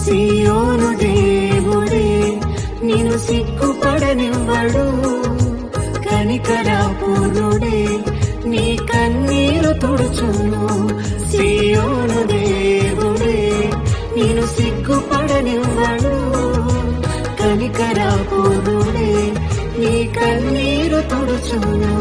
సియోను దేవుడే నిన్ను సిగ్గుపడనివ్వడు, కనికరాపూరుడే నీ కన్నీరు తుడుచును. సియోను దేవుడే నిన్ను సిగ్గుపడనివ్వడు, కనికరాపూరుడే నీ కన్నీరు తుడుచును.